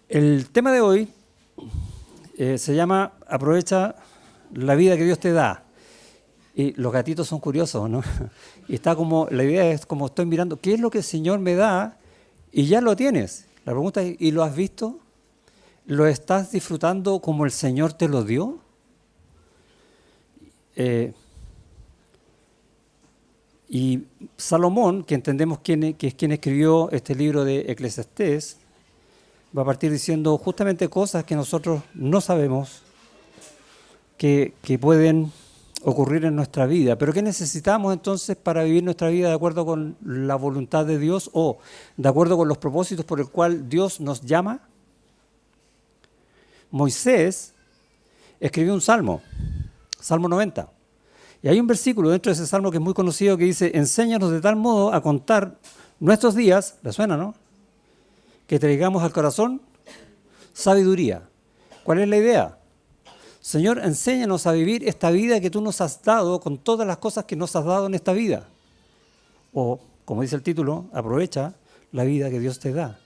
El tema de hoy se llama Aprovecha la vida que Dios te da. Y los gatitos son curiosos, ¿no? Y está como, la idea es como estoy mirando, ¿qué es lo que el Señor me da? Y ya lo tienes. La pregunta es, ¿y lo has visto? ¿Lo estás disfrutando como el Señor te lo dio? Y Salomón, que entendemos que es quien escribió este libro de Eclesiastés, va a partir diciendo justamente cosas que nosotros no sabemos que pueden ocurrir en nuestra vida. Pero ¿qué necesitamos entonces para vivir nuestra vida de acuerdo con la voluntad de Dios o de acuerdo con los propósitos por el cual Dios nos llama? Moisés escribió un salmo, Salmo 90. Y hay un versículo dentro de ese salmo que es muy conocido que dice, enséñanos de tal modo a contar nuestros días, ¿le suena, no? Que traigamos al corazón sabiduría. ¿Cuál es la idea? Señor, enséñanos a vivir esta vida que tú nos has dado con todas las cosas que nos has dado en esta vida. O, como dice el título, aprovecha la vida que Dios te da.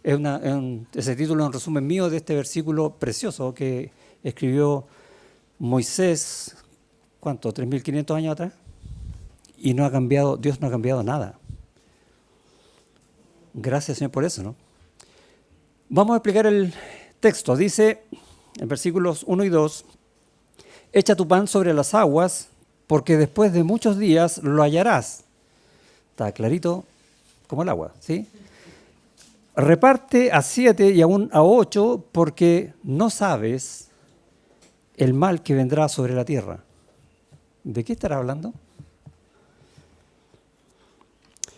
Ese título es un resumen mío de este versículo precioso que escribió Moisés, ¿cuánto? 3.500 años atrás. Y no ha cambiado, Dios no ha cambiado nada. Gracias, Señor, por eso, ¿no? Vamos a explicar el texto. Dice en versículos 1 y 2, echa tu pan sobre las aguas, porque después de muchos días lo hallarás. Está clarito como el agua, ¿sí? Reparte a 7 y aún a 8, porque no sabes el mal que vendrá sobre la tierra. ¿De qué estará hablando?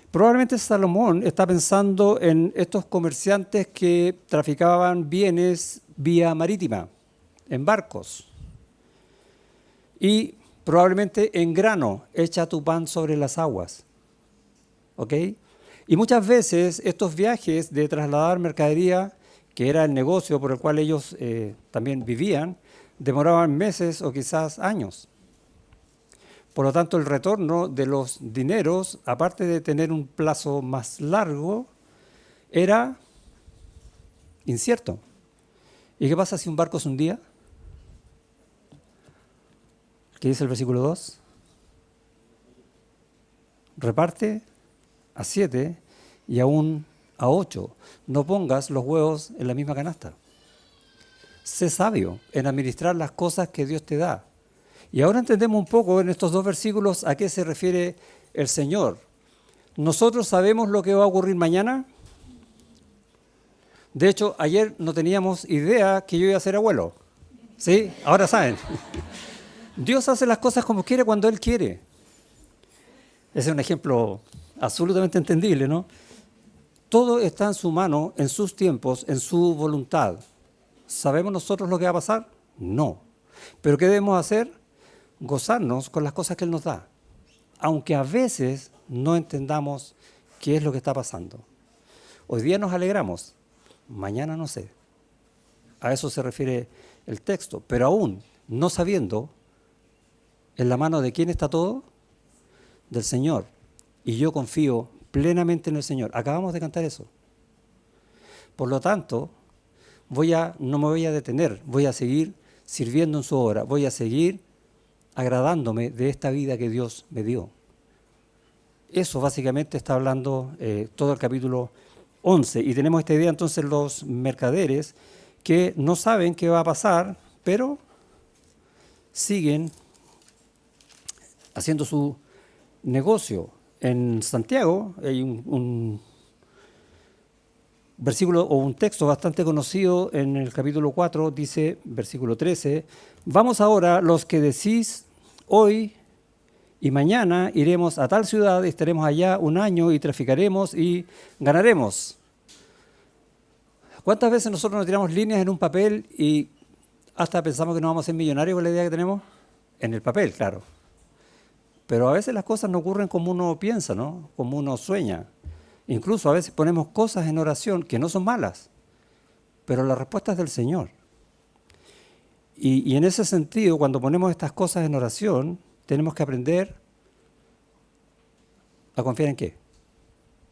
Probablemente Salomón está pensando en estos comerciantes que traficaban bienes vía marítima, en barcos. Y probablemente en grano, echa tu pan sobre las aguas. ¿Ok? Y muchas veces estos viajes de trasladar mercadería, que era el negocio por el cual ellos también vivían, demoraban meses o quizás años. Por lo tanto, el retorno de los dineros, aparte de tener un plazo más largo, era incierto. ¿Y qué pasa si un barco se hundía? ¿Qué dice el versículo 2? Reparte a 7 y aún a 8. No pongas los huevos en la misma canasta. Sé sabio en administrar las cosas que Dios te da. Y ahora entendemos un poco en estos dos versículos a qué se refiere el Señor. ¿Nosotros sabemos lo que va a ocurrir mañana? De hecho, ayer no teníamos idea que yo iba a ser abuelo. ¿Sí? Ahora saben. Dios hace las cosas como quiere cuando Él quiere. Ese es un ejemplo absolutamente entendible, ¿no? Todo está en su mano, en sus tiempos, en su voluntad. ¿Sabemos nosotros lo que va a pasar? No. ¿Pero qué debemos hacer? Gozarnos con las cosas que Él nos da, aunque a veces no entendamos qué es lo que está pasando. Hoy día nos alegramos, mañana no sé. A eso se refiere el texto, pero aún no sabiendo en la mano de quién está todo, del Señor. Y yo confío plenamente en el Señor. Acabamos de cantar eso. Por lo tanto, no me voy a detener, voy a seguir sirviendo en su obra, voy a seguir agradándome de esta vida que Dios me dio. Eso básicamente está hablando todo el capítulo 11. Y tenemos esta idea entonces los mercaderes que no saben qué va a pasar, pero siguen haciendo su negocio. En Santiago hay un versículo o un texto bastante conocido en el capítulo 4, dice, versículo 13, vamos ahora los que decís hoy y mañana iremos a tal ciudad y estaremos allá un año y traficaremos y ganaremos. ¿Cuántas veces nosotros nos tiramos líneas en un papel y hasta pensamos que no vamos a ser millonarios con la idea que tenemos? En el papel, claro. Pero a veces las cosas no ocurren como uno piensa, ¿no? Como uno sueña. Incluso a veces ponemos cosas en oración que no son malas, pero la respuesta es del Señor. Y en ese sentido, cuando ponemos estas cosas en oración, tenemos que aprender a confiar en qué.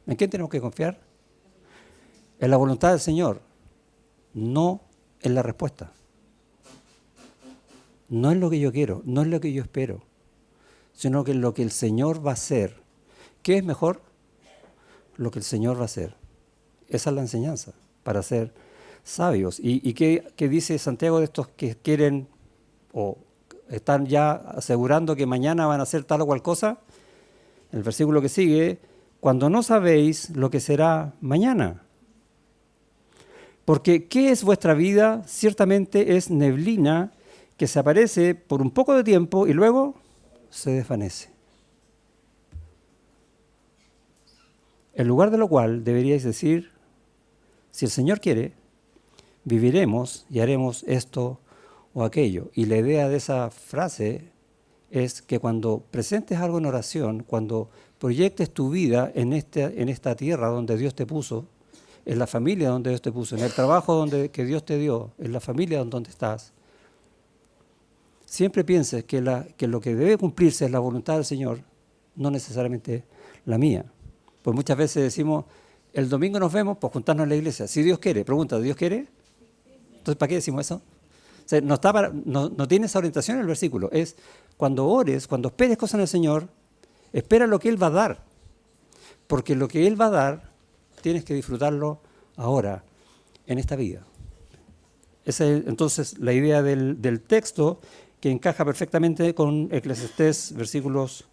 ¿En qué tenemos que confiar? En la voluntad del Señor. no es la respuesta. No es lo que yo quiero, no es lo que yo espero, sino que es lo que el Señor va a hacer. ¿Qué es mejor? Lo que el Señor va a hacer. Esa es la enseñanza, para ser sabios. ¿Y qué dice Santiago de estos que quieren o están ya asegurando que mañana van a hacer tal o cual cosa? El versículo que sigue, cuando no sabéis lo que será mañana. Porque ¿qué es vuestra vida? Ciertamente es neblina que se aparece por un poco de tiempo y luego se desvanece. En lugar de lo cual deberíais decir, si el Señor quiere, viviremos y haremos esto o aquello. Y la idea de esa frase es que cuando presentes algo en oración, cuando proyectes tu vida en esta tierra donde Dios te puso, en la familia donde Dios te puso, en el trabajo que Dios te dio, en la familia donde estás, siempre pienses que lo que debe cumplirse es la voluntad del Señor, no necesariamente la mía. Pues muchas veces decimos, el domingo nos vemos, pues juntarnos en la iglesia. Si Dios quiere, pregunta, ¿Dios quiere? Entonces, ¿para qué decimos eso? O sea, no tiene esa orientación en el versículo. Es cuando ores, cuando esperes cosas en el Señor, espera lo que Él va a dar. Porque lo que Él va a dar, tienes que disfrutarlo ahora, en esta vida. Esa es entonces la idea del texto, que encaja perfectamente con Eclesiastés, versículos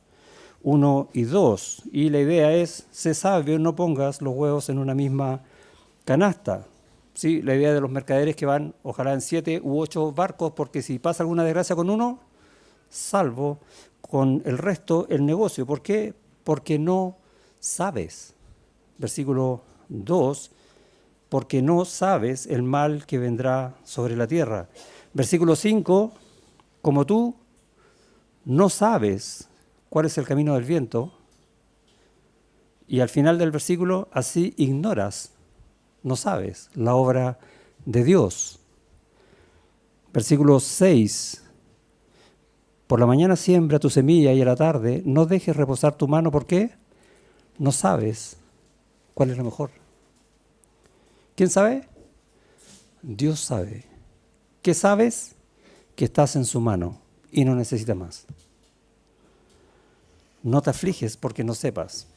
1 y 2. Y la idea es, sé sabio, no pongas los huevos en una misma canasta. ¿Sí? La idea de los mercaderes que van, ojalá en 7 u 8 barcos, porque si pasa alguna desgracia con uno, salvo con el resto el negocio. ¿Por qué? Porque no sabes. Versículo 2, porque no sabes el mal que vendrá sobre la tierra. Versículo 5, como tú no sabes cuál es el camino del viento, y al final del versículo, así ignoras, no sabes, la obra de Dios. Versículo 6, por la mañana siembra tu semilla y a la tarde no dejes reposar tu mano, ¿por qué? No sabes cuál es lo mejor. ¿Quién sabe? Dios sabe. ¿Qué sabes? Que estás en su mano y no necesitas más. No te afliges porque no sepas.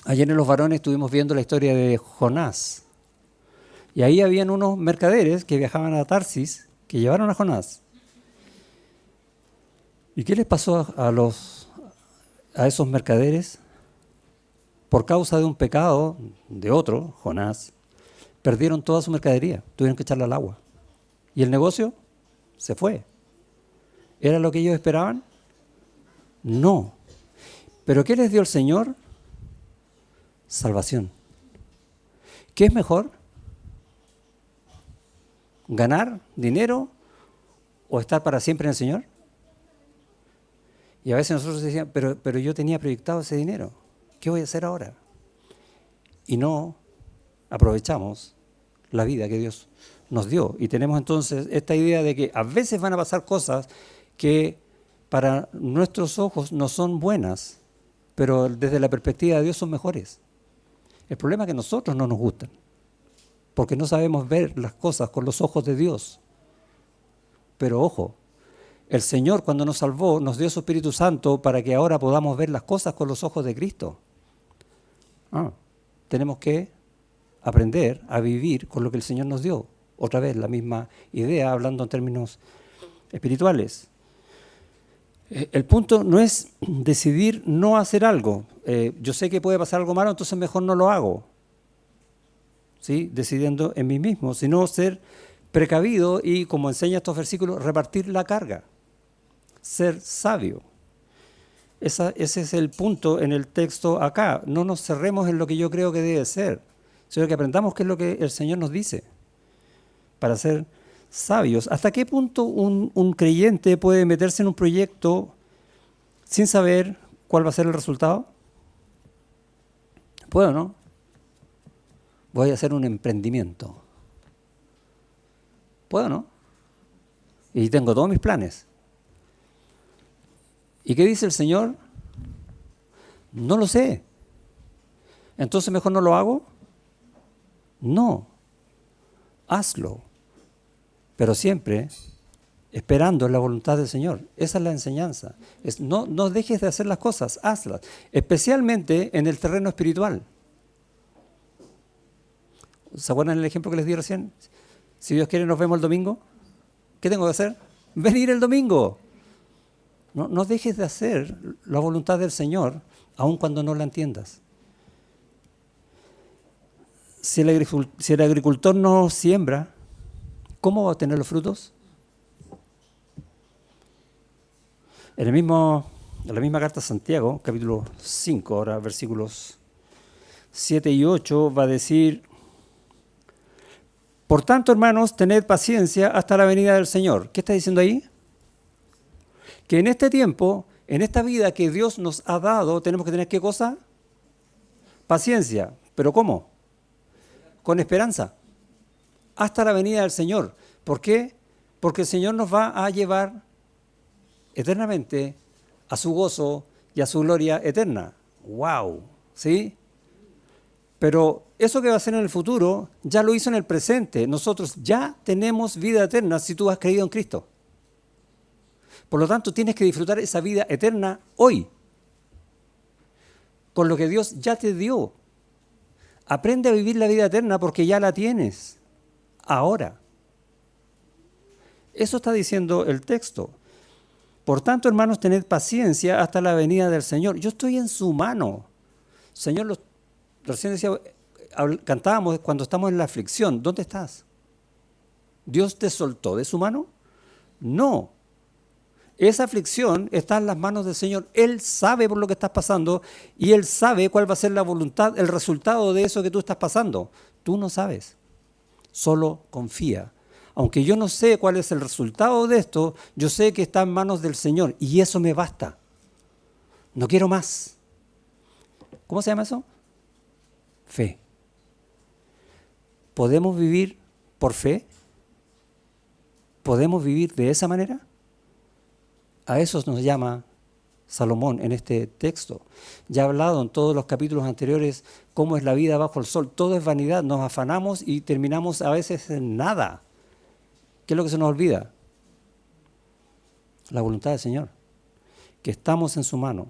Ayer en Los Varones estuvimos viendo la historia de Jonás. Y ahí habían unos mercaderes que viajaban a Tarsis, que llevaron a Jonás. ¿Y qué les pasó a esos mercaderes? Por causa de un pecado de otro, Jonás, perdieron toda su mercadería, tuvieron que echarla al agua. ¿Y el negocio? Se fue. ¿Era lo que ellos esperaban? No. ¿Pero qué les dio el Señor? Salvación. ¿Qué es mejor? ¿Ganar dinero o estar para siempre en el Señor? Y a veces nosotros decíamos, pero yo tenía proyectado ese dinero. ¿Qué voy a hacer ahora? Y no aprovechamos la vida que Dios nos dio. Y tenemos entonces esta idea de que a veces van a pasar cosas que para nuestros ojos no son buenas, pero desde la perspectiva de Dios son mejores. El problema es que a nosotros no nos gustan, porque no sabemos ver las cosas con los ojos de Dios. Pero ojo, el Señor cuando nos salvó nos dio su Espíritu Santo para que ahora podamos ver las cosas con los ojos de Cristo. Tenemos que aprender a vivir con lo que el Señor nos dio. Otra vez la misma idea, hablando en términos espirituales. El punto no es decidir no hacer algo. Yo sé que puede pasar algo malo, entonces mejor no lo hago. ¿Sí? Decidiendo en mí mismo, sino ser precavido y, como enseña estos versículos, repartir la carga. Ser sabio. Ese es el punto en el texto acá. No nos cerremos en lo que yo creo que debe ser, sino que aprendamos qué es lo que el Señor nos dice para ser sabios. ¿Hasta qué punto un creyente puede meterse en un proyecto sin saber cuál va a ser el resultado? ¿Puedo, no? Voy a hacer un emprendimiento. ¿Puedo, no? Y tengo todos mis planes. ¿Y qué dice el Señor? No lo sé. ¿Entonces mejor no lo hago? No. Hazlo. pero siempre esperando la voluntad del Señor. Esa es la enseñanza. No dejes de hacer las cosas, hazlas, especialmente en el terreno espiritual. ¿Se acuerdan el ejemplo que les di recién? Si Dios quiere, nos vemos el domingo. ¿Qué tengo que hacer? Venir el domingo. No dejes de hacer la voluntad del Señor, aun cuando no la entiendas. Si el agricultor no siembra, ¿cómo va a obtener los frutos? En la misma carta a Santiago, capítulo 5, ahora versículos 7 y 8, va a decir: por tanto, hermanos, tened paciencia hasta la venida del Señor. ¿Qué está diciendo ahí? Que en este tiempo, en esta vida que Dios nos ha dado, tenemos que tener ¿qué cosa? Paciencia. ¿Pero cómo? Con esperanza. Hasta la venida del Señor. ¿Por qué? Porque el Señor nos va a llevar eternamente a su gozo y a su gloria eterna. ¡Wow! ¿Sí? Pero eso que va a hacer en el futuro, ya lo hizo en el presente. Nosotros ya tenemos vida eterna si tú has creído en Cristo. Por lo tanto, tienes que disfrutar esa vida eterna hoy, con lo que Dios ya te dio. Aprende a vivir la vida eterna porque ya la tienes, ahora. Eso está diciendo el texto. Por tanto, hermanos, tened paciencia hasta la venida del Señor. Yo estoy en su mano. Señor, recién decía, cantábamos cuando estamos en la aflicción. ¿Dónde estás? ¿Dios te soltó de su mano? No. Esa aflicción está en las manos del Señor. Él sabe por lo que estás pasando y Él sabe cuál va a ser la voluntad, el resultado de eso que tú estás pasando. Tú no sabes. Solo confía. Aunque yo no sé cuál es el resultado de esto, yo sé que está en manos del Señor y eso me basta. No quiero más. ¿Cómo se llama eso? Fe. ¿Podemos vivir por fe? ¿Podemos vivir de esa manera? A eso nos llama Salomón en este texto. Ya ha hablado en todos los capítulos anteriores cómo es la vida bajo el sol. Todo es vanidad, nos afanamos y terminamos a veces en nada. ¿Qué es lo que se nos olvida? La voluntad del Señor. Que estamos en su mano.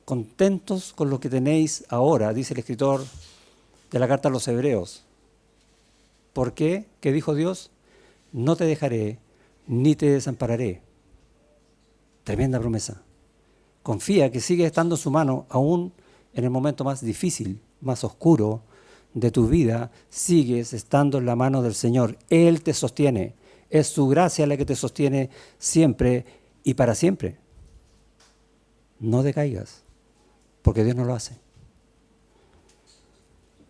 Contentos con lo que tenéis ahora, dice el escritor de la carta a los Hebreos. ¿Por qué? ¿Qué dijo Dios? No te dejaré ni te desampararé. Tremenda promesa. Confía que sigue estando en su mano, aún en el momento más difícil, más oscuro de tu vida, sigues estando en la mano del Señor. Él te sostiene. Es su gracia la que te sostiene siempre y para siempre. No decaigas, porque Dios no lo hace.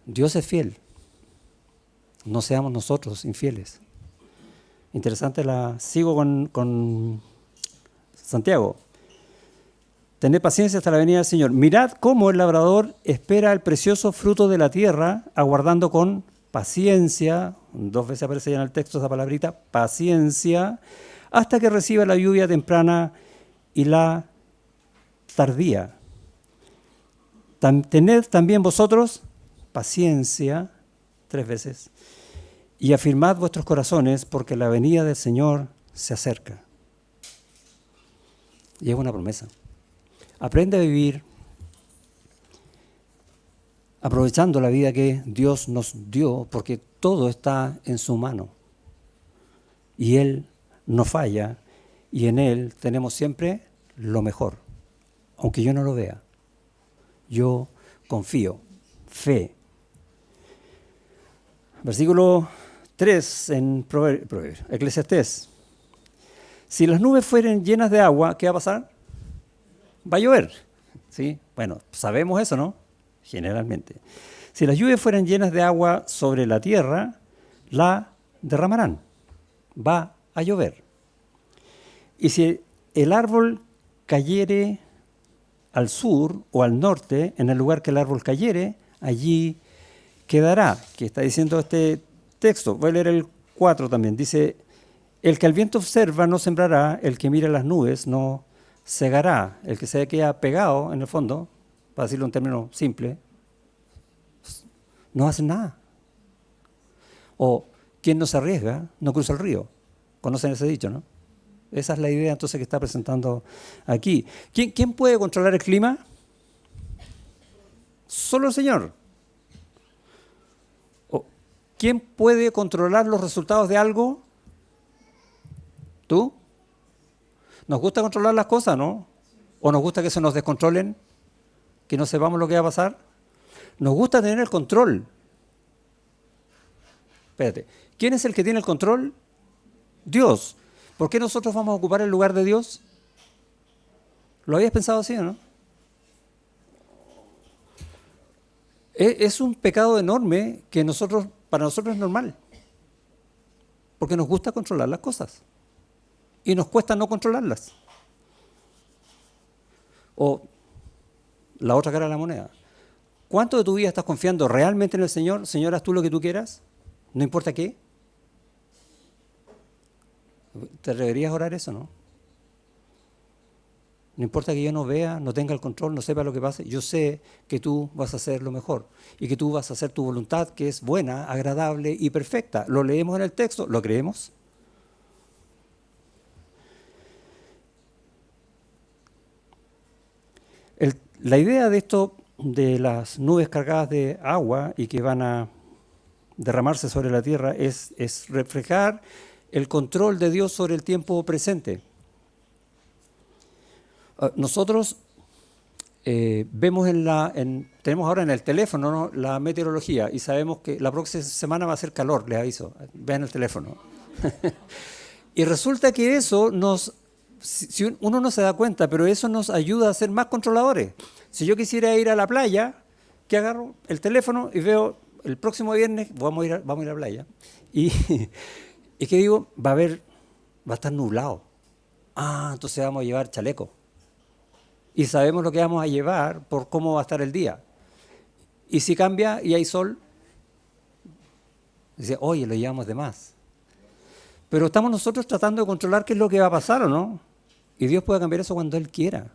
Dios es fiel. No seamos nosotros infieles. Interesante, sigo con Santiago. Tened paciencia hasta la venida del Señor. Mirad cómo el labrador espera el precioso fruto de la tierra, aguardando con paciencia, 2 veces aparece ya en el texto esa palabrita, paciencia, hasta que reciba la lluvia temprana y la tardía. Tened también vosotros paciencia, 3 veces, y afirmad vuestros corazones, porque la venida del Señor se acerca. Y es una promesa. Aprende a vivir aprovechando la vida que Dios nos dio, porque todo está en su mano. Y Él no falla, y en Él tenemos siempre lo mejor, aunque yo no lo vea. Yo confío, fe. Versículo 3 en Eclesiastés. Si las nubes fueren llenas de agua, ¿qué va a pasar? Va a llover. ¿Sí? Bueno, sabemos eso, ¿no? Generalmente. Si las lluvias fueran llenas de agua sobre la tierra, la derramarán. Va a llover. Y si el árbol cayere al sur o al norte, en el lugar que el árbol cayere, allí quedará. ¿Qué está diciendo este texto? Voy a leer el 4 también. Dice: el que al viento observa no sembrará, el que mira las nubes no segará. El que se queda pegado, en el fondo, para decirlo en términos simples, no hace nada. O quien no se arriesga no cruza el río. ¿Conocen ese dicho, no? Esa es la idea entonces que está presentando aquí. ¿Quién puede controlar el clima? Solo el Señor. ¿Quién puede controlar los resultados de algo? ¿Tú? ¿Nos gusta controlar las cosas, no? ¿O nos gusta que se nos descontrolen? ¿Que no sepamos lo que va a pasar? Nos gusta tener el control. Espérate, ¿quién es el que tiene el control? Dios. ¿Por qué nosotros vamos a ocupar el lugar de Dios? ¿Lo habías pensado así o no? Es un pecado enorme que para nosotros es normal. Porque nos gusta controlar las cosas. Y nos cuesta no controlarlas. O la otra cara de la moneda. ¿Cuánto de tu vida estás confiando realmente en el Señor? Señor, haz tú lo que tú quieras, no importa qué. ¿Te deberías orar eso, no? No importa que yo no vea, no tenga el control, no sepa lo que pase. Yo sé que tú vas a hacer lo mejor y que tú vas a hacer tu voluntad, que es buena, agradable y perfecta. Lo leemos en el texto, ¿lo creemos? La idea de esto, de las nubes cargadas de agua y que van a derramarse sobre la tierra, es reflejar el control de Dios sobre el tiempo presente. Nosotros vemos tenemos ahora en el teléfono, ¿no?, la meteorología y sabemos que la próxima semana va a ser calor, les aviso, vean el teléfono. Y resulta que eso si uno no se da cuenta, pero eso nos ayuda a ser más controladores. Si yo quisiera ir a la playa, ¿qué agarro? El teléfono y veo el próximo viernes vamos a ir a la playa. Y ¿qué digo? Va a estar nublado. Entonces vamos a llevar chaleco. Y sabemos lo que vamos a llevar por cómo va a estar el día. Y si cambia y hay sol, dice, oye, lo llevamos de más. Pero estamos nosotros tratando de controlar qué es lo que va a pasar, ¿o no? Y Dios puede cambiar eso cuando Él quiera.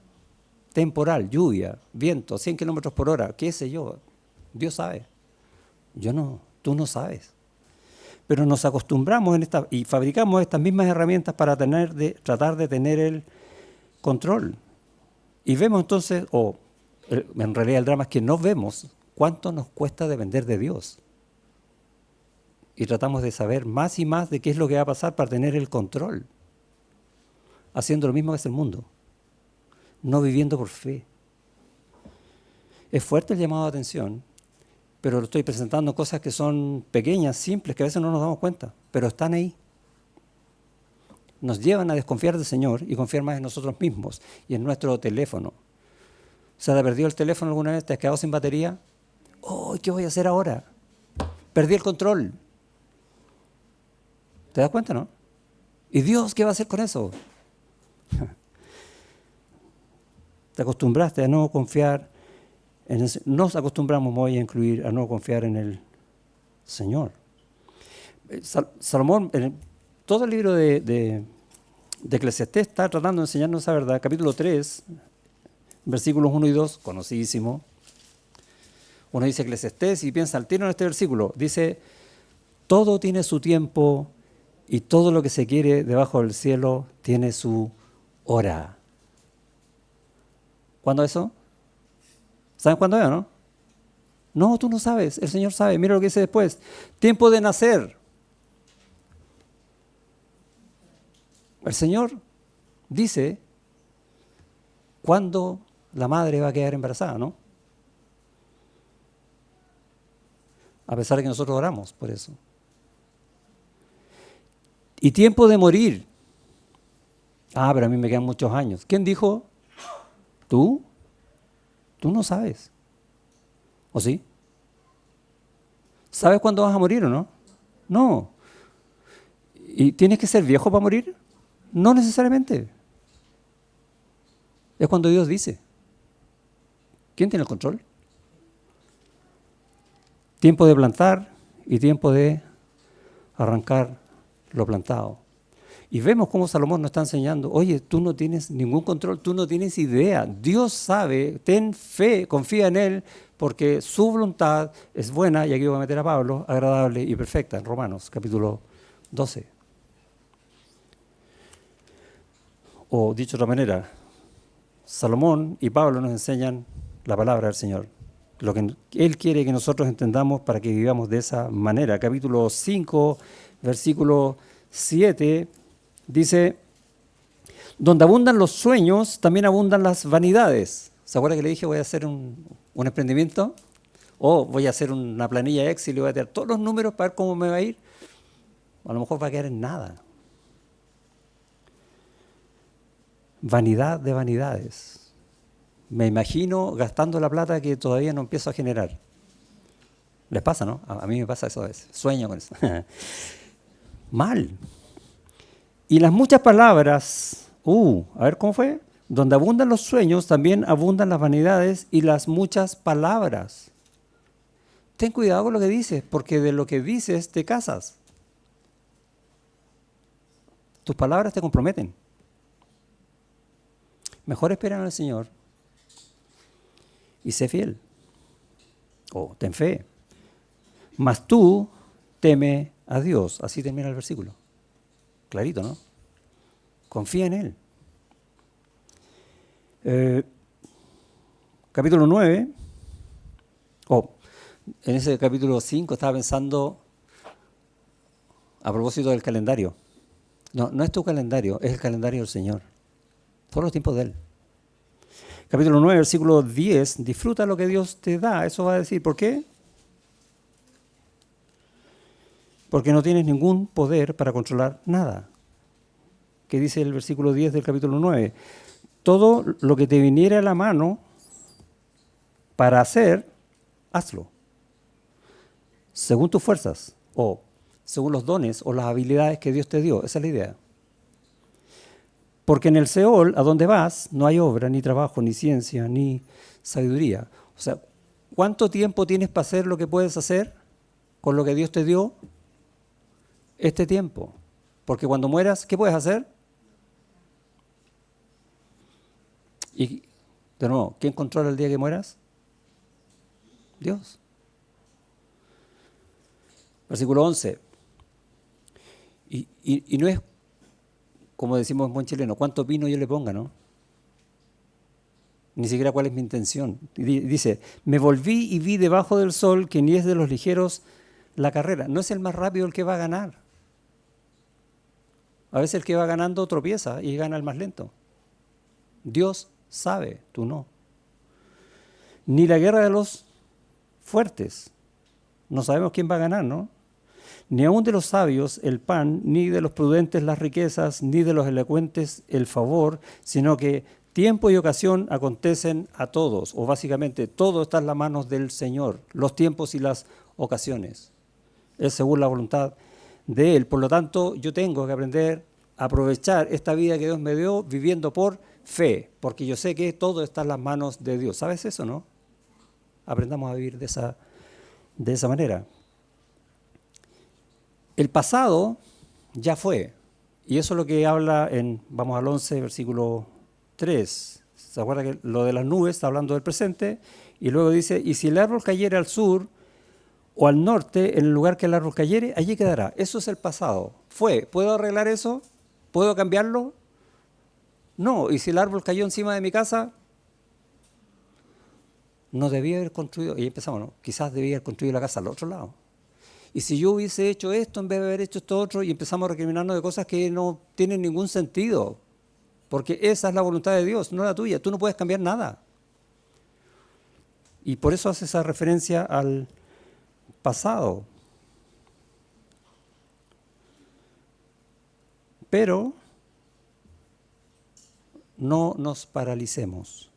Temporal, lluvia, viento, 100 kilómetros por hora, qué sé yo. Dios sabe. Yo no, tú no sabes. Pero nos acostumbramos y fabricamos estas mismas herramientas para tratar de tener el control. Y vemos entonces, en realidad el drama es que no vemos cuánto nos cuesta depender de Dios. Y tratamos de saber más y más de qué es lo que va a pasar para tener el control. Haciendo lo mismo que hace el mundo. No viviendo por fe. Es fuerte el llamado de atención, pero lo estoy presentando cosas que son pequeñas, simples, que a veces no nos damos cuenta, pero están ahí. Nos llevan a desconfiar del Señor y confiar más en nosotros mismos y en nuestro teléfono. ¿Se te ha perdido el teléfono alguna vez? ¿Te has quedado sin batería? ¿Qué voy a hacer ahora? Perdí el control. ¿Te das cuenta, no? ¿Y Dios qué va a hacer con eso? Te acostumbraste a no confiar nos acostumbramos hoy a incluir, a no confiar en el Señor. Salomón, en todo el libro de Eclesiastés está tratando de enseñarnos esa verdad. Capítulo 3, versículos 1 y 2, conocidísimo. Uno dice Eclesiastés y piensa al tiro en este versículo. Dice, todo tiene su tiempo y todo lo que se quiere debajo del cielo tiene su hora. ¿Cuándo eso? ¿Saben cuándo es, no? No, tú no sabes, el Señor sabe. Mira lo que dice después. Tiempo de nacer. El Señor dice cuándo la madre va a quedar embarazada, ¿no? A pesar de que nosotros oramos por eso. Y tiempo de morir. Pero a mí me quedan muchos años. ¿Quién dijo? ¿Tú? Tú no sabes. ¿O sí? ¿Sabes cuándo vas a morir o no? No. ¿Y tienes que ser viejo para morir? No necesariamente. Es cuando Dios dice. ¿Quién tiene el control? Tiempo de plantar y tiempo de arrancar lo plantado. Y vemos cómo Salomón nos está enseñando, oye, tú no tienes ningún control, tú no tienes idea. Dios sabe, ten fe, confía en Él, porque su voluntad es buena, y aquí voy a meter a Pablo, agradable y perfecta, en Romanos, capítulo 12. O dicho de otra manera, Salomón y Pablo nos enseñan la palabra del Señor, lo que Él quiere que nosotros entendamos para que vivamos de esa manera. Capítulo 5, versículo 7, dice, donde abundan los sueños, también abundan las vanidades. ¿Se acuerda que le dije voy a hacer un emprendimiento? O voy a hacer una planilla Excel y voy a tener todos los números para ver cómo me va a ir. A lo mejor va a quedar en nada. Vanidad de vanidades. Me imagino gastando la plata que todavía no empiezo a generar. ¿Les pasa, no? A mí me pasa eso a veces. Sueño con eso. Mal. Y las muchas palabras, a ver cómo fue. Donde abundan los sueños, también abundan las vanidades y las muchas palabras. Ten cuidado con lo que dices, porque de lo que dices te casas. Tus palabras te comprometen. Mejor esperar al Señor y sé fiel. O ten fe. Mas tú teme a Dios. Así termina el versículo. Clarito, ¿no? Confía en Él. Capítulo 9. En ese capítulo 5 estaba pensando a propósito del calendario. No es tu calendario, es el calendario del Señor. Todos los tiempos de Él. Capítulo 9, versículo 10. Disfruta lo que Dios te da. Eso va a decir, ¿por qué? Porque no tienes ningún poder para controlar nada. ¿Qué dice el versículo 10 del capítulo 9? Todo lo que te viniera a la mano para hacer, hazlo. Según tus fuerzas, o según los dones o las habilidades que Dios te dio. Esa es la idea. Porque en el Seol, a donde vas, no hay obra, ni trabajo, ni ciencia, ni sabiduría. O sea, ¿cuánto tiempo tienes para hacer lo que puedes hacer con lo que Dios te dio? Este tiempo. Porque cuando mueras, ¿qué puedes hacer? Y, de nuevo, ¿quién controla el día que mueras? Dios. Versículo 11. Y no es, como decimos en buen chileno, cuánto vino yo le ponga, ¿no? Ni siquiera cuál es mi intención. Dice, me volví y vi debajo del sol que ni es de los ligeros la carrera. No es el más rápido el que va a ganar. A veces el que va ganando tropieza y gana el más lento. Dios sabe, tú no. Ni la guerra de los fuertes. No sabemos quién va a ganar, ¿no? Ni aun de los sabios el pan, ni de los prudentes las riquezas, ni de los elocuentes el favor, sino que tiempo y ocasión acontecen a todos, o básicamente todo está en las manos del Señor, los tiempos y las ocasiones. Es según la voluntad de Él. Por lo tanto, yo tengo que aprender a aprovechar esta vida que Dios me dio viviendo por fe, porque yo sé que todo está en las manos de Dios. ¿Sabes eso, no? Aprendamos a vivir de esa manera. El pasado ya fue, y eso es lo que habla vamos al 11, versículo 3. ¿Se acuerda que lo de las nubes está hablando del presente? Y luego dice, y si el árbol cayere al sur o al norte, en el lugar que el árbol cayere, allí quedará. Eso es el pasado. Fue. ¿Puedo arreglar eso? ¿Puedo cambiarlo? No. ¿Y si el árbol cayó encima de mi casa? No debía haber construido, y empezamos, ¿no? Quizás debía haber construido la casa al otro lado. Y si yo hubiese hecho esto en vez de haber hecho esto otro, y empezamos a recriminarnos de cosas que no tienen ningún sentido, porque esa es la voluntad de Dios, no la tuya. Tú no puedes cambiar nada. Y por eso hace esa referencia al pasado. Pero no nos paralicemos.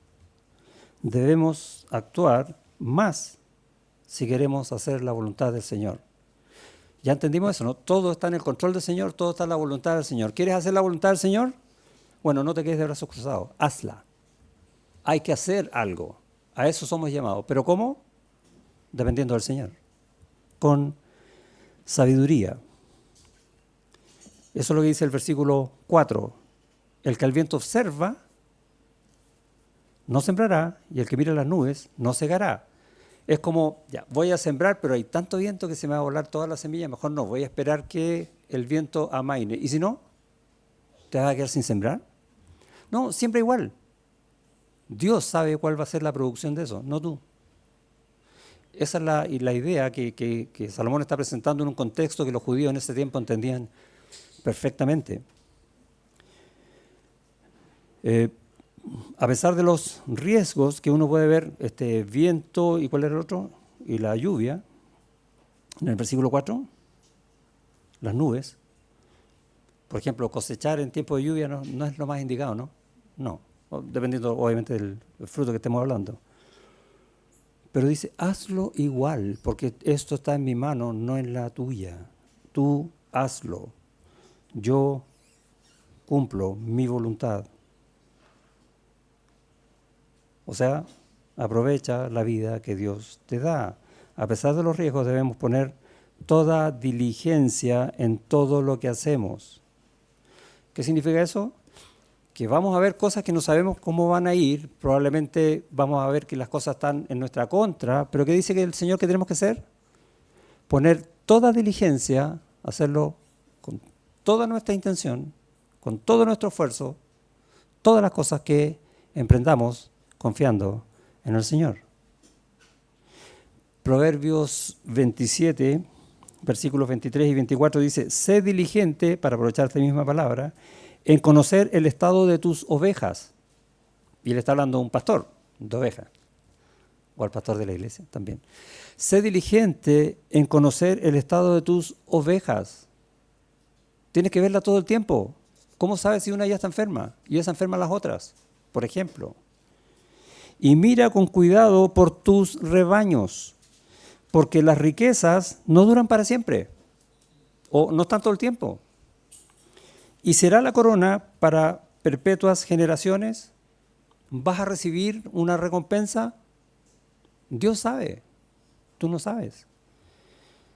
Debemos actuar más si queremos hacer la voluntad del Señor. Ya entendimos eso, ¿no? Todo está en el control del Señor, todo está en la voluntad del Señor. ¿Quieres hacer la voluntad del Señor? Bueno, no te quedes de brazos cruzados, hazla. Hay que hacer algo. A eso somos llamados. ¿Pero cómo? Dependiendo del Señor. Con sabiduría. Eso es lo que dice el versículo 4. El que al viento observa, no sembrará, y el que mira las nubes, no segará. Es como, ya, voy a sembrar, pero hay tanto viento que se me va a volar toda la semilla, mejor no, voy a esperar que el viento amaine. ¿Y si no? ¿Te vas a quedar sin sembrar? No, siempre igual. Dios sabe cuál va a ser la producción de eso, no tú. Esa es la idea que Salomón está presentando en un contexto que los judíos en ese tiempo entendían perfectamente. A pesar de los riesgos que uno puede ver, este viento y cuál era el otro, y la lluvia, en el versículo 4, las nubes. Por ejemplo, cosechar en tiempo de lluvia no es lo más indicado, ¿no? No, dependiendo obviamente del fruto que estemos hablando. Pero dice, hazlo igual, porque esto está en mi mano, no en la tuya. Tú hazlo. Yo cumplo mi voluntad. O sea, aprovecha la vida que Dios te da. A pesar de los riesgos, debemos poner toda diligencia en todo lo que hacemos. ¿Qué significa eso? Que vamos a ver cosas que no sabemos cómo van a ir, probablemente vamos a ver que las cosas están en nuestra contra, pero ¿qué dice que el Señor que tenemos que hacer? Poner toda diligencia, hacerlo con toda nuestra intención, con todo nuestro esfuerzo, todas las cosas que emprendamos confiando en el Señor. Proverbios 27, versículos 23 y 24 dice, sé diligente, para aprovechar esta misma palabra, en conocer el estado de tus ovejas. Y le está hablando a un pastor de ovejas, o al pastor de la iglesia también. Sé diligente en conocer el estado de tus ovejas. Tienes que verla todo el tiempo. ¿Cómo sabes si una ya está enferma y esa enferma las otras? Por ejemplo. Y mira con cuidado por tus rebaños, porque las riquezas no duran para siempre, o no están todo el tiempo. ¿Y será la corona para perpetuas generaciones? ¿Vas a recibir una recompensa? Dios sabe, tú no sabes.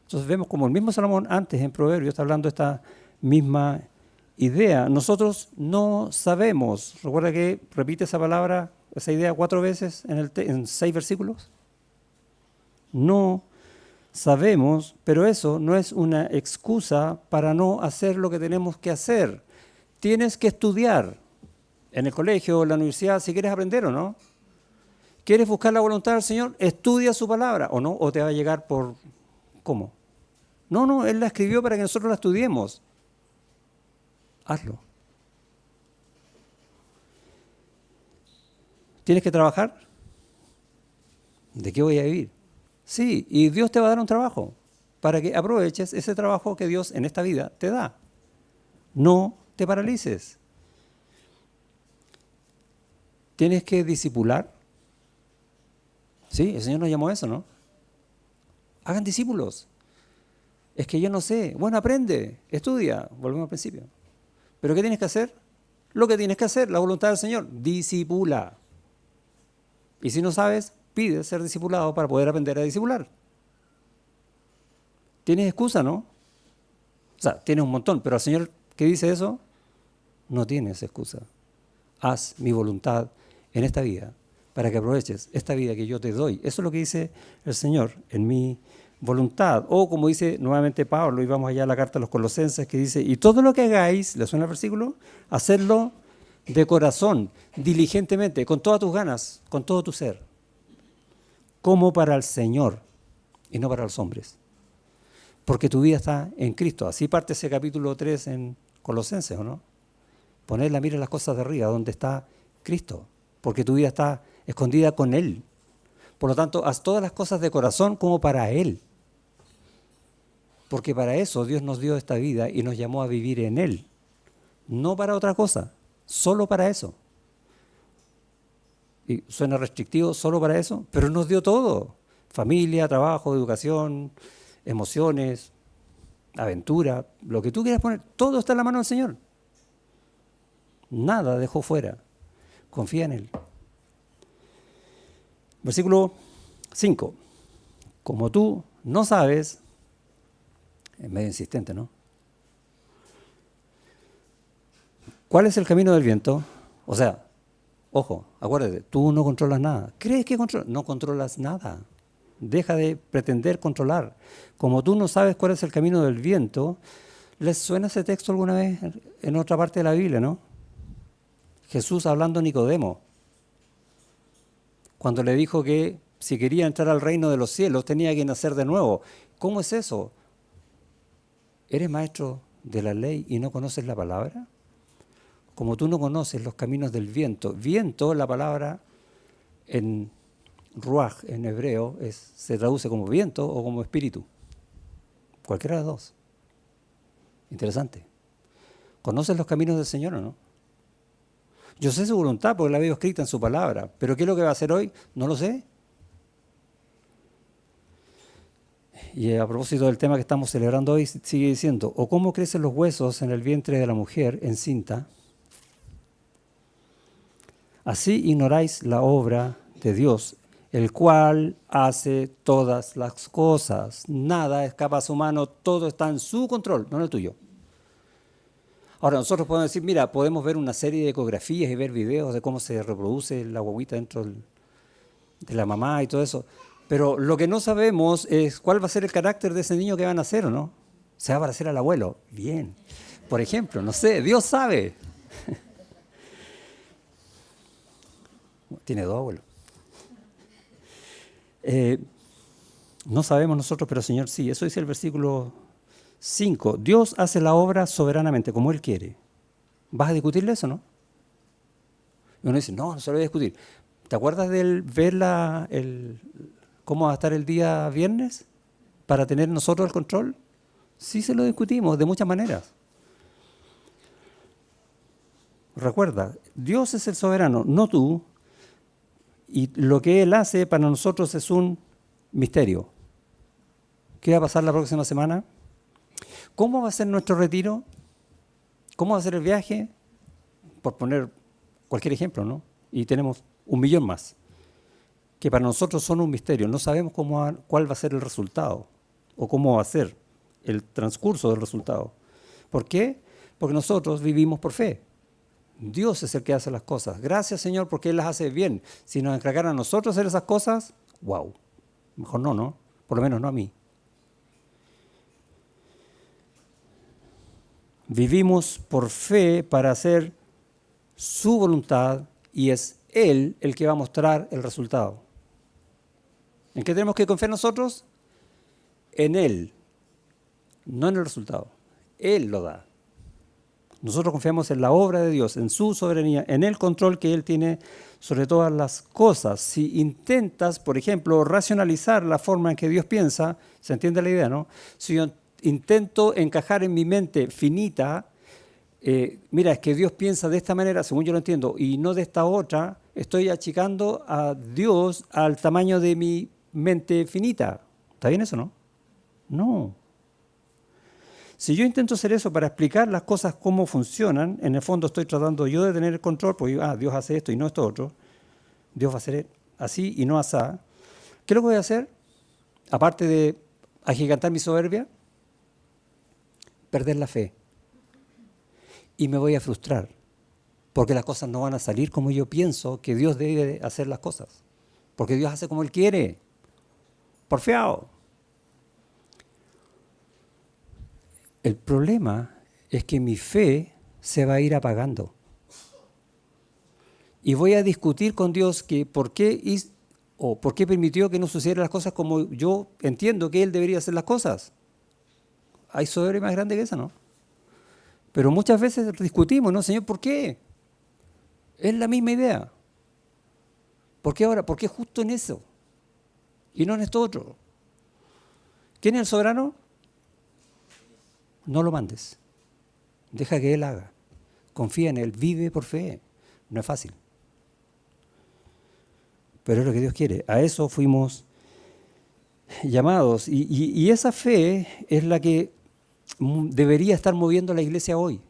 Entonces vemos como el mismo Salomón antes en Proverbios está hablando de esta misma idea. Nosotros no sabemos. Recuerda que repite esa palabra, esa idea 4 veces en 6 versículos. No sabemos, pero eso no es una excusa para no hacer lo que tenemos que hacer. Tienes que estudiar en el colegio o en la universidad si quieres aprender o no. ¿Quieres buscar la voluntad del Señor? Estudia su palabra o no, o te va a llegar por... ¿Cómo? No, Él la escribió para que nosotros la estudiemos. Hazlo. ¿Tienes que trabajar? ¿De qué voy a vivir? Sí, y Dios te va a dar un trabajo para que aproveches ese trabajo que Dios en esta vida te da. No te paralices. ¿Tienes que discipular? Sí, el Señor nos llamó a eso, ¿no? Hagan discípulos. Es que yo no sé. Bueno, aprende, estudia. Volvemos al principio. ¿Pero qué tienes que hacer? Lo que tienes que hacer, la voluntad del Señor. Discipula. Y si no sabes, pide ser discipulado para poder aprender a discipular. ¿Tienes excusa, no? O sea, tienes un montón, pero al Señor que dice eso, no tienes excusa. Haz mi voluntad en esta vida para que aproveches esta vida que yo te doy. Eso es lo que dice el Señor en mi voluntad. O como dice nuevamente Pablo, y vamos allá a la carta a los Colosenses, que dice, y todo lo que hagáis, ¿le suena el versículo? Hacedlo de corazón, diligentemente, con todas tus ganas, con todo tu ser, como para el Señor y no para los hombres. Porque tu vida está en Cristo. Así parte ese capítulo 3 en Colosenses, ¿o no? Poner la mira en las cosas de arriba, donde está Cristo. Porque tu vida está escondida con Él. Por lo tanto, haz todas las cosas de corazón como para Él. Porque para eso Dios nos dio esta vida y nos llamó a vivir en Él. No para otra cosa, solo para eso. Y suena restrictivo, solo para eso, pero nos dio todo. Familia, trabajo, educación, emociones, aventura, lo que tú quieras poner, todo está en la mano del Señor. Nada dejó fuera. Confía en Él. Versículo 5. Como tú no sabes, es medio insistente, ¿no? ¿Cuál es el camino del viento? O sea, ojo, acuérdate, tú no controlas nada. ¿Crees que controlas? No controlas nada. Deja de pretender controlar. Como tú no sabes cuál es el camino del viento, ¿les suena ese texto alguna vez en otra parte de la Biblia, no? Jesús hablando a Nicodemo, cuando le dijo que si quería entrar al reino de los cielos tenía que nacer de nuevo. ¿Cómo es eso? ¿Eres maestro de la ley y no conoces la palabra? Como tú no conoces los caminos del viento. Viento, la palabra en ruaj, en hebreo, se traduce como viento o como espíritu. Cualquiera de las dos. Interesante. ¿Conoces los caminos del Señor o no? Yo sé su voluntad porque la veo escrita en su palabra, pero ¿qué es lo que va a hacer hoy? No lo sé. Y a propósito del tema que estamos celebrando hoy, sigue diciendo, o cómo crecen los huesos en el vientre de la mujer encinta, así ignoráis la obra de Dios, el cual hace todas las cosas. Nada escapa a su mano, todo está en su control, no en el tuyo. Ahora, nosotros podemos decir, mira, podemos ver una serie de ecografías y ver videos de cómo se reproduce la guaguita dentro de la mamá y todo eso. Pero lo que no sabemos es cuál va a ser el carácter de ese niño que va a nacer, ¿o no? ¿Se va a parecer al abuelo? Bien. Por ejemplo, no sé, Dios sabe. Tiene dos abuelos. No sabemos nosotros, pero el Señor sí. Eso dice el versículo 5. Dios hace la obra soberanamente, como Él quiere. ¿Vas a discutirle eso, no? Y uno dice, no se lo voy a discutir. ¿Te acuerdas de ver cómo va a estar el día viernes para tener nosotros el control? Sí se lo discutimos, de muchas maneras. Recuerda, Dios es el soberano, no tú. Y lo que Él hace para nosotros es un misterio. ¿Qué va a pasar la próxima semana? ¿Cómo va a ser nuestro retiro? ¿Cómo va a ser el viaje? Por poner cualquier ejemplo, ¿no? Y tenemos 1.000.000 más, que para nosotros son un misterio. No sabemos cuál va a ser el resultado o cómo va a ser el transcurso del resultado. ¿Por qué? Porque nosotros vivimos por fe. Dios es el que hace las cosas. Gracias, Señor, porque Él las hace bien. Si nos encargaran a nosotros hacer esas cosas, wow. Mejor no, ¿no? Por lo menos no a mí. Vivimos por fe para hacer su voluntad y es Él el que va a mostrar el resultado. ¿En qué tenemos que confiar nosotros? En Él, no en el resultado. Él lo da. Nosotros confiamos en la obra de Dios, en su soberanía, en el control que Él tiene sobre todas las cosas. Si intentas, por ejemplo, racionalizar la forma en que Dios piensa, ¿se entiende la idea, no? Si yo intento encajar en mi mente finita, mira, es que Dios piensa de esta manera, según yo lo entiendo, y no de esta otra, estoy achicando a Dios al tamaño de mi mente finita. ¿Está bien eso, no? No. Si yo intento hacer eso para explicar las cosas cómo funcionan, en el fondo estoy tratando yo de tener el control, porque Dios hace esto y no esto otro. Dios va a hacer así y no asá. ¿Qué es lo que voy a hacer? Aparte de agigantar mi soberbia, perder la fe. Y me voy a frustrar, porque las cosas no van a salir como yo pienso que Dios debe hacer las cosas. Porque Dios hace como Él quiere. Porfiado. El problema es que mi fe se va a ir apagando. Y voy a discutir con Dios que por qué permitió que no sucedieran las cosas como yo entiendo que Él debería hacer las cosas. Hay soberbia más grande que esa, ¿no? Pero muchas veces discutimos, ¿no? Señor, ¿por qué? Es la misma idea. ¿Por qué ahora? ¿Por qué justo en eso? Y no en esto otro. ¿Quién es el soberano? No lo mandes. Deja que Él haga. Confía en Él. Vive por fe. No es fácil. Pero es lo que Dios quiere. A eso fuimos llamados. Y esa fe es la que debería estar moviendo a la iglesia hoy.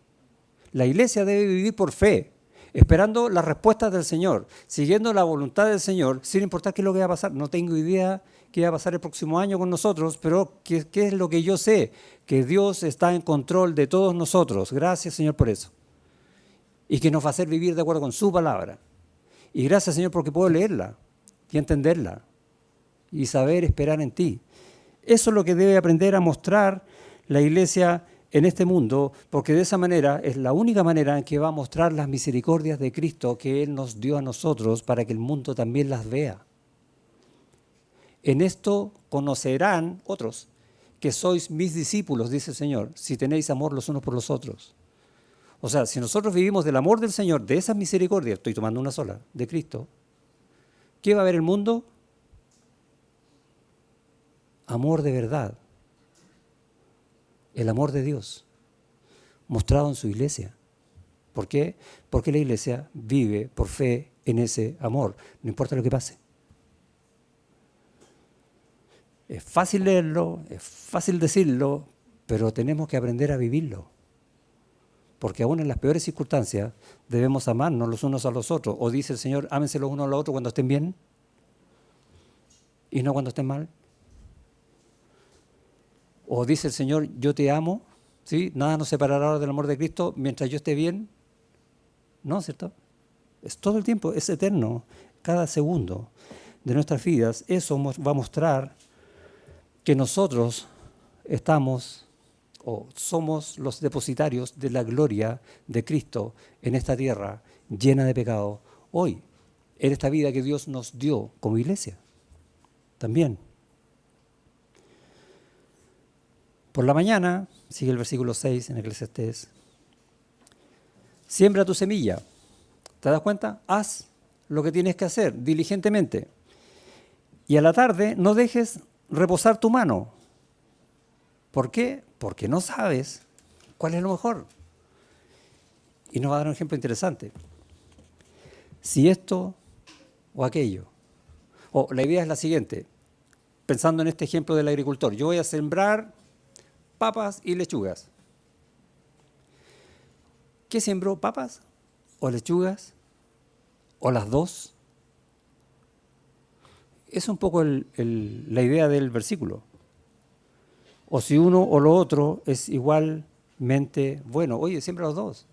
La iglesia debe vivir por fe, esperando las respuestas del Señor, siguiendo la voluntad del Señor, sin importar qué es lo que va a pasar. No tengo idea qué va a pasar el próximo año con nosotros, pero ¿qué es lo que yo sé? Que Dios está en control de todos nosotros. Gracias, Señor, por eso. Y que nos va a hacer vivir de acuerdo con su palabra. Y gracias, Señor, porque puedo leerla y entenderla. y saber esperar en ti. Eso es lo que debe aprender a mostrar la iglesia en este mundo, porque de esa manera es la única manera en que va a mostrar las misericordias de Cristo que Él nos dio a nosotros para que el mundo también las vea. En esto conocerán otros que sois mis discípulos, dice el Señor, si tenéis amor los unos por los otros. O sea, si nosotros vivimos del amor del Señor, de esas misericordias, estoy tomando una sola, de Cristo, ¿qué va a ver el mundo? Amor de verdad. El amor de Dios, mostrado en su iglesia. ¿Por qué? Porque la iglesia vive por fe en ese amor, no importa lo que pase. Es fácil leerlo, es fácil decirlo, pero tenemos que aprender a vivirlo. Porque aún en las peores circunstancias debemos amarnos los unos a los otros. O dice el Señor, ámense los unos a los otros cuando estén bien y no cuando estén mal. O dice el Señor, yo te amo, ¿sí? Nada nos separará del amor de Cristo mientras yo esté bien. No, ¿cierto? Es todo el tiempo, es eterno, cada segundo de nuestras vidas. Eso va a mostrar que nosotros estamos o somos los depositarios de la gloria de Cristo en esta tierra llena de pecado hoy, en esta vida que Dios nos dio como iglesia. También. Por la mañana, sigue el versículo 6 en Eclesiastés, siembra tu semilla. ¿Te das cuenta? Haz lo que tienes que hacer diligentemente. Y a la tarde no dejes reposar tu mano. ¿Por qué? Porque no sabes cuál es lo mejor. Y nos va a dar un ejemplo interesante. Si esto o aquello. O la idea es la siguiente, pensando en este ejemplo del agricultor. Yo voy a sembrar papas y lechugas. ¿Qué sembró? ¿Papas o lechugas? ¿O las dos? Es un poco la idea del versículo. O si uno o lo otro es igualmente bueno. Oye, siembra los dos.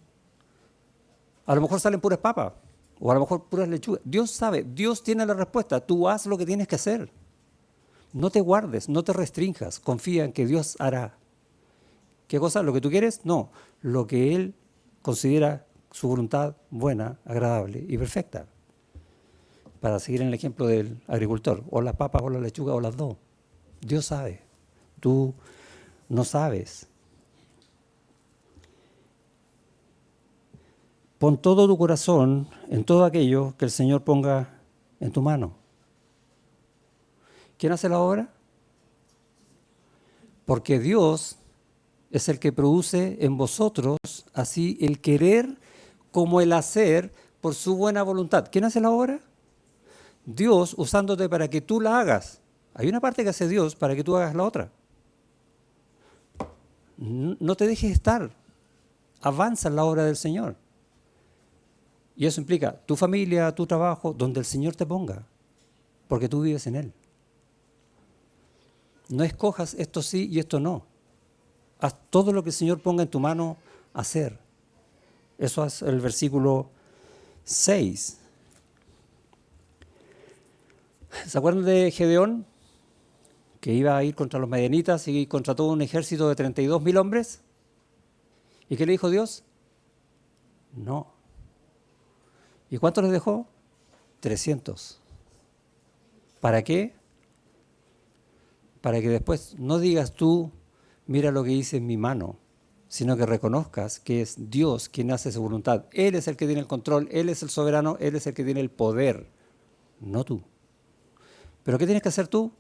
A lo mejor salen puras papas, o a lo mejor puras lechugas. Dios sabe, Dios tiene la respuesta. Tú haz lo que tienes que hacer. No te guardes, no te restrinjas. Confía en que Dios hará. ¿Qué cosa? ¿Lo que tú quieres? No, lo que Él considera su voluntad buena, agradable y perfecta. Para seguir en el ejemplo del agricultor, o las papas, o la lechuga, o las dos. Dios sabe, tú no sabes. Pon todo tu corazón en todo aquello que el Señor ponga en tu mano. ¿Quién hace la obra? Porque Dios es el que produce en vosotros así el querer como el hacer por su buena voluntad. ¿Quién hace la obra? Dios usándote para que tú la hagas. Hay una parte que hace Dios para que tú hagas la otra. No te dejes estar. Avanza en la obra del Señor. Y eso implica tu familia, tu trabajo, donde el Señor te ponga. Porque tú vives en Él. No escojas esto sí y esto no. Haz todo lo que el Señor ponga en tu mano hacer. Eso es el versículo 6. ¿Se acuerdan de Gedeón? Que iba a ir contra los madianitas y contra todo un ejército de 32.000 hombres. ¿Y qué le dijo Dios? No. ¿Y cuántos les dejó? 300. ¿Para qué? Para que después no digas tú, mira lo que hice en mi mano, sino que reconozcas que es Dios quien hace su voluntad. Él es el que tiene el control, Él es el soberano, Él es el que tiene el poder, no tú. ¿Pero qué tienes que hacer tú?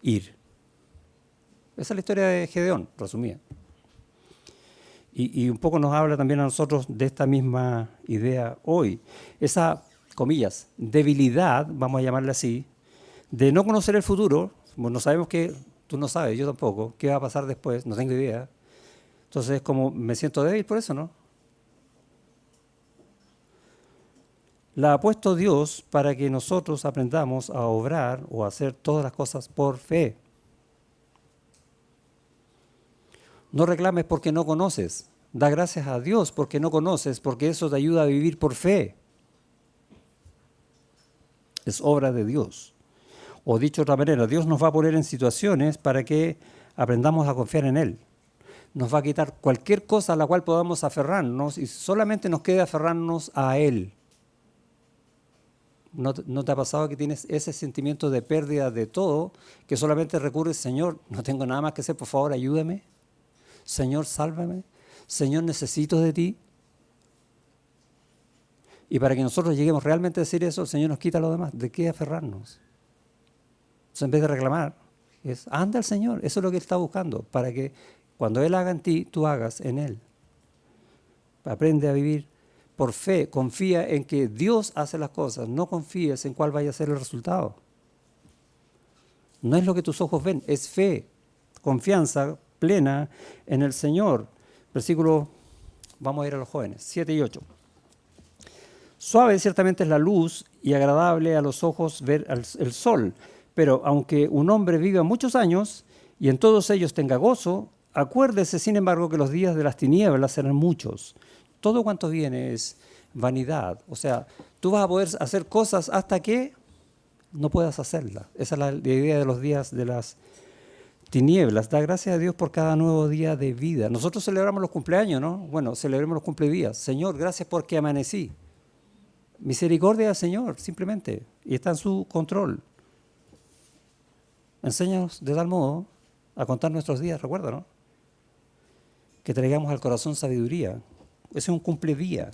Ir. Esa es la historia de Gedeón, resumida. Y un poco nos habla también a nosotros de esta misma idea hoy. Esa, comillas, debilidad, vamos a llamarla así, de no conocer el futuro. No sabemos qué, tú no sabes, yo tampoco, qué va a pasar después, no tengo idea. Entonces, como me siento débil por eso, ¿no? La ha puesto Dios para que nosotros aprendamos a obrar o a hacer todas las cosas por fe. No reclames porque no conoces. Da gracias a Dios porque no conoces, porque eso te ayuda a vivir por fe. Es obra de Dios. O dicho de otra manera, Dios nos va a poner en situaciones para que aprendamos a confiar en Él. Nos va a quitar cualquier cosa a la cual podamos aferrarnos y solamente nos queda aferrarnos a Él. ¿No te ha pasado que tienes ese sentimiento de pérdida de todo, que solamente recurres, Señor, no tengo nada más que hacer, por favor, ayúdame? Señor, sálvame. Señor, necesito de ti. Y para que nosotros lleguemos realmente a decir eso, el Señor nos quita lo demás. ¿De qué aferrarnos? Entonces, en vez de reclamar, anda al Señor. Eso es lo que Él está buscando, para que cuando Él haga en ti, tú hagas en Él. Aprende a vivir por fe. Confía en que Dios hace las cosas. No confíes en cuál vaya a ser el resultado. No es lo que tus ojos ven, es fe. Confianza plena en el Señor. Versículo, vamos a ir a los jóvenes, 7 y 8. Suave ciertamente es la luz y agradable a los ojos ver el sol, pero aunque un hombre viva muchos años y en todos ellos tenga gozo, acuérdese sin embargo que los días de las tinieblas serán muchos. Todo cuanto viene es vanidad. O sea, tú vas a poder hacer cosas hasta que no puedas hacerlas. Esa es la idea de los días de las tinieblas. Da gracias a Dios por cada nuevo día de vida. Nosotros celebramos los cumpleaños, ¿no? Bueno, celebremos los cumpledías. Señor, gracias porque amanecí. Misericordia del Señor, simplemente. Y está en su control. Enséñanos de tal modo a contar nuestros días, recuerda, ¿no? Que traigamos al corazón sabiduría. Ese es un cumpledía,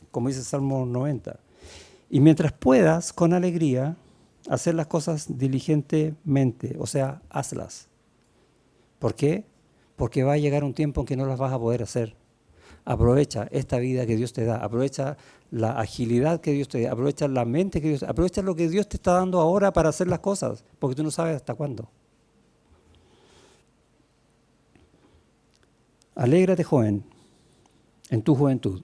como dice el Salmo 90. Y mientras puedas, con alegría, hacer las cosas diligentemente, o sea, hazlas. ¿Por qué? Porque va a llegar un tiempo en que no las vas a poder hacer. Aprovecha esta vida que Dios te da, aprovecha la agilidad que Dios te da, aprovecha la mente que Dios te da, aprovecha lo que Dios te está dando ahora para hacer las cosas, porque tú no sabes hasta cuándo. Alégrate, joven, en tu juventud.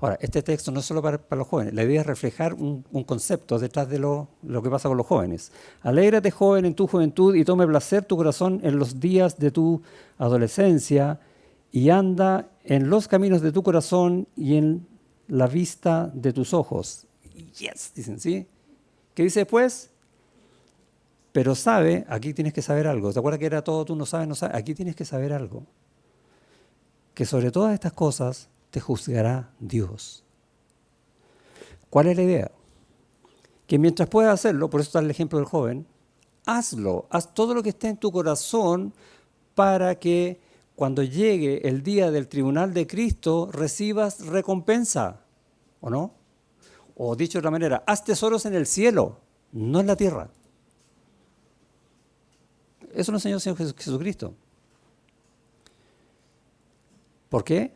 Ahora, este texto no es solo para los jóvenes, la idea es reflejar un concepto detrás de lo que pasa con los jóvenes. Alégrate, joven, en tu juventud y tome placer tu corazón en los días de tu adolescencia y anda en los caminos de tu corazón y en la vista de tus ojos. Yes, dicen, ¿sí? ¿Qué dice después? Pero sabe, aquí tienes que saber algo. ¿Te acuerdas que era todo tú no sabes, no sabes? Aquí tienes que saber algo. Que sobre todas estas cosas te juzgará Dios. ¿Cuál es la idea? Que mientras puedas hacerlo, por eso está el ejemplo del joven, hazlo, haz todo lo que esté en tu corazón para que cuando llegue el día del tribunal de Cristo recibas recompensa, ¿o no? O dicho de otra manera, haz tesoros en el cielo, no en la tierra. Eso lo enseñó el Señor Jesucristo. ¿Por qué?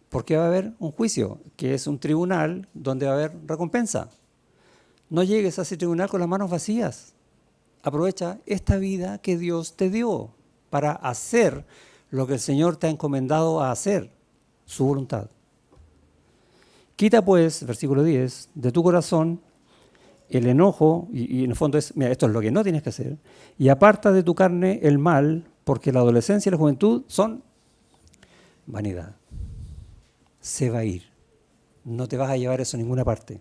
Porque va a haber un juicio, que es un tribunal donde va a haber recompensa. No llegues a ese tribunal con las manos vacías. Aprovecha esta vida que Dios te dio para hacer lo que el Señor te ha encomendado a hacer, su voluntad. Quita pues, versículo 10, de tu corazón el enojo, y en el fondo es, mira, esto es lo que no tienes que hacer, y aparta de tu carne el mal, porque la adolescencia y la juventud son vanidad. Se va a ir. No te vas a llevar eso a ninguna parte.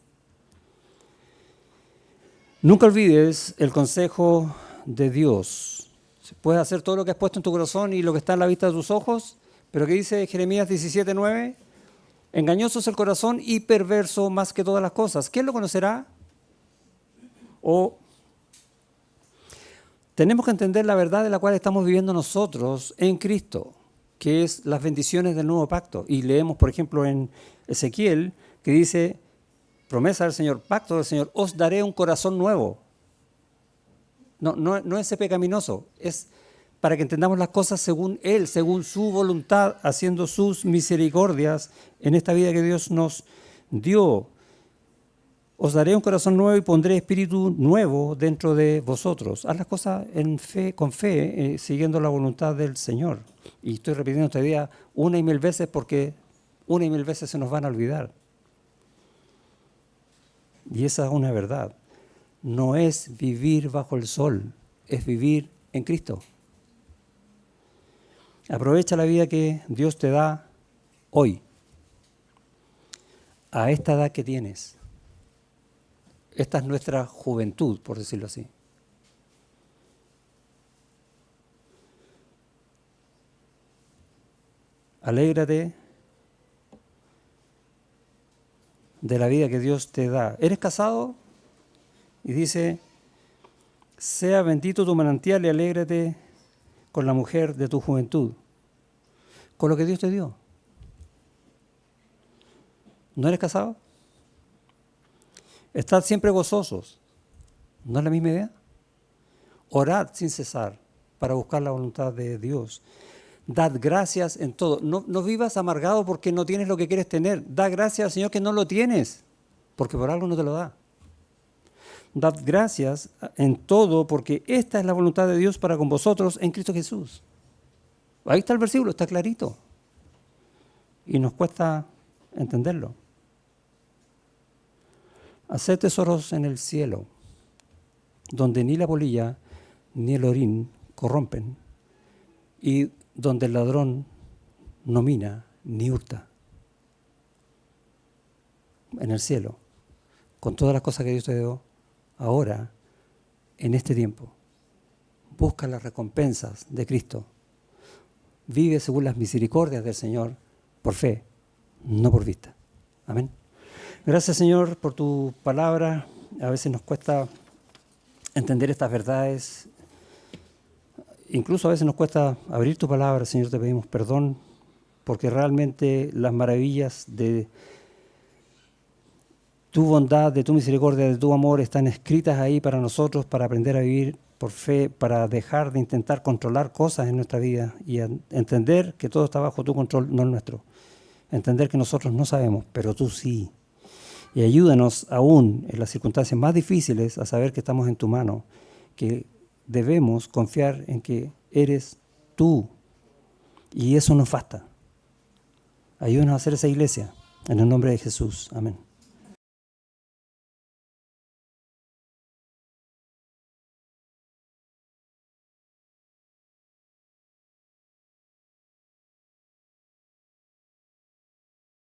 Nunca olvides el consejo de Dios. Puedes hacer todo lo que has puesto en tu corazón y lo que está en la vista de tus ojos, pero ¿qué dice Jeremías 17:9? Engañoso es el corazón y perverso más que todas las cosas. ¿Quién lo conocerá? O tenemos que entender la verdad de la cual estamos viviendo nosotros en Cristo, que es las bendiciones del nuevo pacto. Y leemos, por ejemplo, en Ezequiel, que dice, promesa del Señor, pacto del Señor, os daré un corazón nuevo. No es pecaminoso, es para que entendamos las cosas según Él, según su voluntad, haciendo sus misericordias en esta vida que Dios nos dio. Os daré un corazón nuevo y pondré espíritu nuevo dentro de vosotros. Haz las cosas en fe, con fe, siguiendo la voluntad del Señor. Y estoy repitiendo esta idea una y mil veces porque una y mil veces se nos van a olvidar. Y esa es una verdad. No es vivir bajo el sol, es vivir en Cristo. Aprovecha la vida que Dios te da hoy, a esta edad que tienes. Esta es nuestra juventud, por decirlo así. Alégrate de la vida que Dios te da. ¿Eres casado? Y dice, sea bendito tu manantial y alégrate con la mujer de tu juventud, con lo que Dios te dio. ¿No eres casado? Estad siempre gozosos. ¿No es la misma idea? Orad sin cesar para buscar la voluntad de Dios. Dad gracias en todo. No vivas amargado porque no tienes lo que quieres tener. Da gracias al Señor que no lo tienes, porque por algo no te lo da. Dad gracias en todo porque esta es la voluntad de Dios para con vosotros en Cristo Jesús. Ahí está el versículo, está clarito. Y nos cuesta entenderlo. Haced tesoros en el cielo, donde ni la polilla ni el orín corrompen, y donde el ladrón no mina ni hurta. En el cielo, con todas las cosas que Dios te dio, ahora, en este tiempo, busca las recompensas de Cristo. Vive según las misericordias del Señor, por fe, no por vista. Amén. Gracias, Señor, por tu palabra. A veces nos cuesta entender estas verdades. Incluso a veces nos cuesta abrir tu palabra, Señor, te pedimos perdón, porque realmente las maravillas de tu bondad, de tu misericordia, de tu amor están escritas ahí para nosotros, para aprender a vivir por fe, para dejar de intentar controlar cosas en nuestra vida y entender que todo está bajo tu control, no el nuestro. Entender que nosotros no sabemos, pero tú sí. Y ayúdanos aún en las circunstancias más difíciles a saber que estamos en tu mano, que debemos confiar en que eres tú. Y eso nos basta. Ayúdanos a hacer esa iglesia. En el nombre de Jesús. Amén.